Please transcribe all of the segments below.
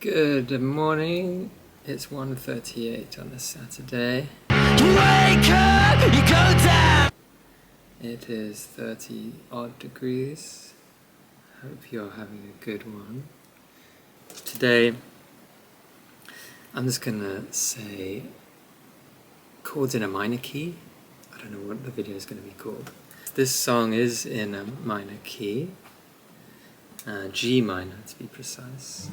Good morning. It's 1:38 on a Saturday. Wake up, you go down. It is 30 odd degrees. Hope you're having a good one. Today, I'm just gonna say chords in a minor key. I don't know what the video is gonna be called. This song is in a minor key, G minor to be precise.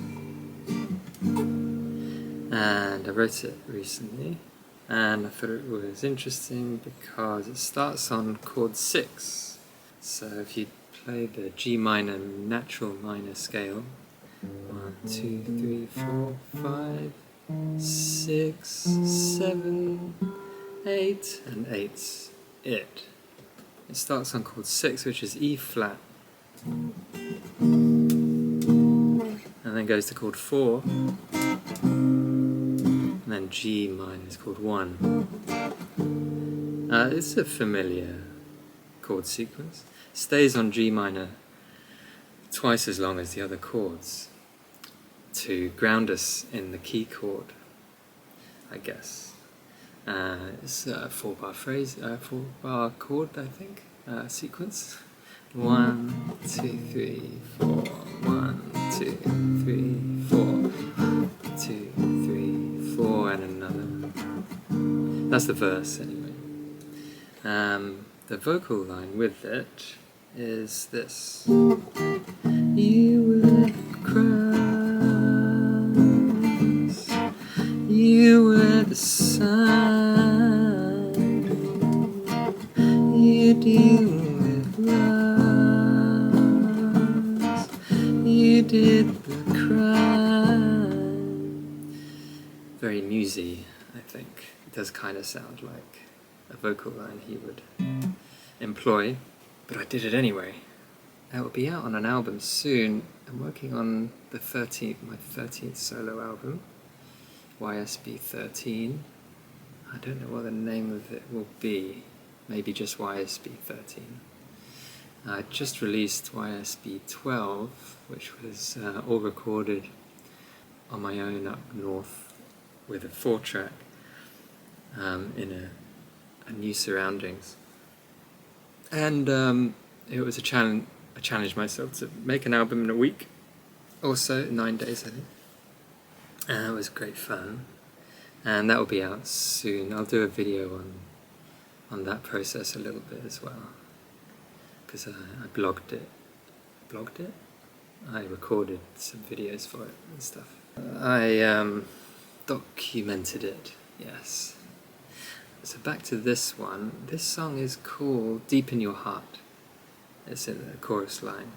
And I wrote it recently, and I thought it was interesting because it starts on chord 6. So if you play the G minor natural minor scale, 1, 2, 3, 4, 5, 6, 7, 8, and 8's it. It starts on chord 6, which is E flat, and then goes to chord 4, and then G minor is chord 1. It's a familiar chord sequence. Stays on G minor twice as long as the other chords to ground us in the key chord, I guess. It's a 4-bar phrase, 4-bar chord, I think, sequence. 1, 2, 3, 4. 1, 2, 3, 4. 2, 3, 4, and another. That's the verse, anyway. The vocal line with it is this: You were the cross, you were the sun, you deal with loss, you did the crime. Very musy, I think. It does kind of sound like a vocal line he would employ, but I did it anyway. It will be out on an album soon. I'm working on my 13th solo album, YSB 13. I don't know what the name of it will be. Maybe just YSB 13. I just released YSB 12, which was all recorded on my own up north with a 4-track in a new surroundings. And it was a challenge. I challenged myself to make an album in a week, also 9 days, I think. And it was great fun. And that will be out soon. I'll do a video on that process a little bit as well, because I blogged it. I recorded some videos for it and stuff. I documented it, yes. So back to this one. This song is called Deep in Your Heart. It's in the chorus line.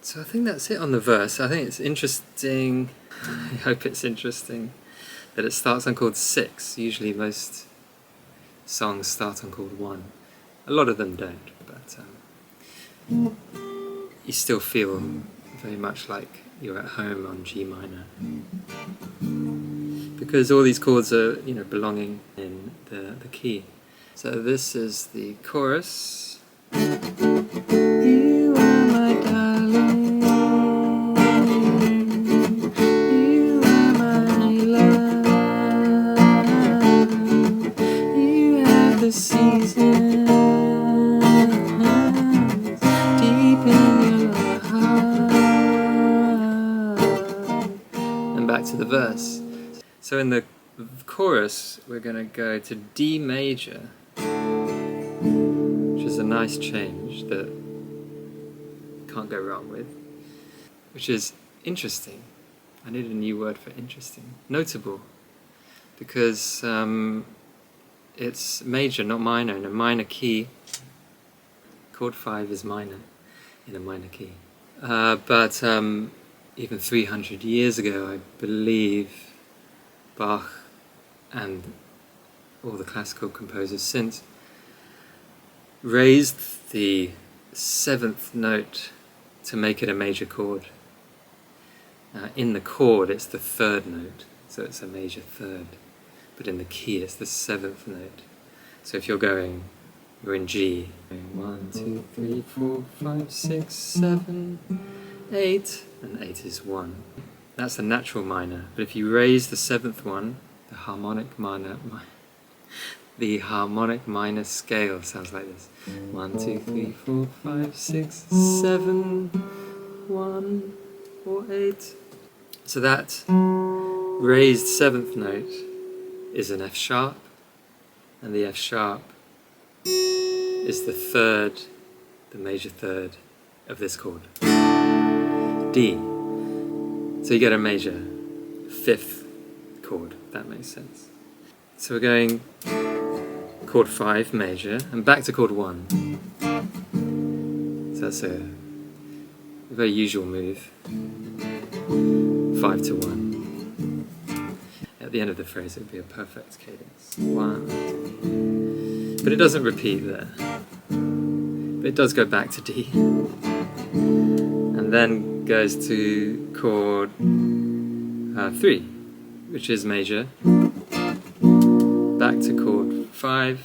So I think that's it on the verse. I think it's interesting, I hope it's interesting, that it starts on chord 6. Usually most songs start on chord 1. A lot of them don't, but you still feel very much like you're at home on G minor, because all these chords are, belonging in the key. So this is the chorus. You are my darling, you are my love, you have the seasons deep in your heart. And back to the verse. So in the chorus, we're going to go to D major, which is a nice change that you can't go wrong with, which is interesting. I need a new word for interesting. Notable, because it's major, not minor, in a minor key. Chord 5 is minor in a minor key. But even 300 years ago, I believe, Bach and all the classical composers since raised the 7th note to make it a major chord. In the chord it's the 3rd note, so it's a major 3rd, but in the key it's the 7th note. So if you're in G, 1, 2, 3, 4, 5, 6, 7, 8, and 8 is 1. That's the natural minor. But if you raise the 7th one, the harmonic minor scale sounds like this. 1, 2, 3, 4, 5, 6, 7, 1, 4, 8. So that raised 7th note is an F sharp, and the F sharp is the major third of this chord. D. So you get a major 5th chord, if that makes sense. So we're going chord 5 major, and back to chord 1. So that's a very usual move. 5 to 1. At the end of the phrase it would be a perfect cadence. 1. But it doesn't repeat there. But it does go back to D. And then goes to chord 3, which is major. Back to chord 5.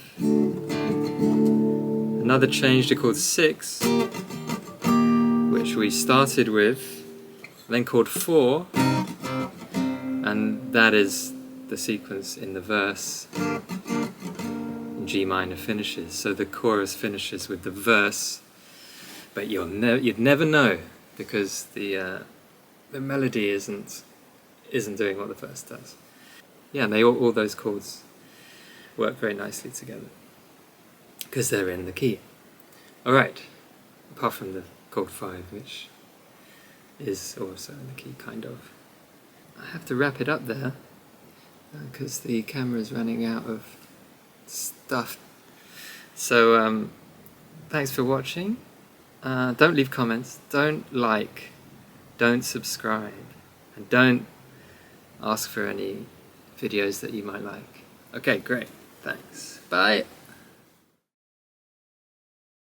Another change to chord 6, which we started with. Then chord 4, and that is the sequence in the verse. G minor finishes, so the chorus finishes with the verse, but you'd never know because the melody isn't doing what the verse does. Yeah, and all those chords work very nicely together because they're in the key. All right, apart from the chord 5, which is also in the key, kind of. I have to wrap it up there because the camera's running out of stuff. So thanks for watching. Don't leave comments, don't like, don't subscribe, and don't ask for any videos that you might like. Okay, great, thanks, bye.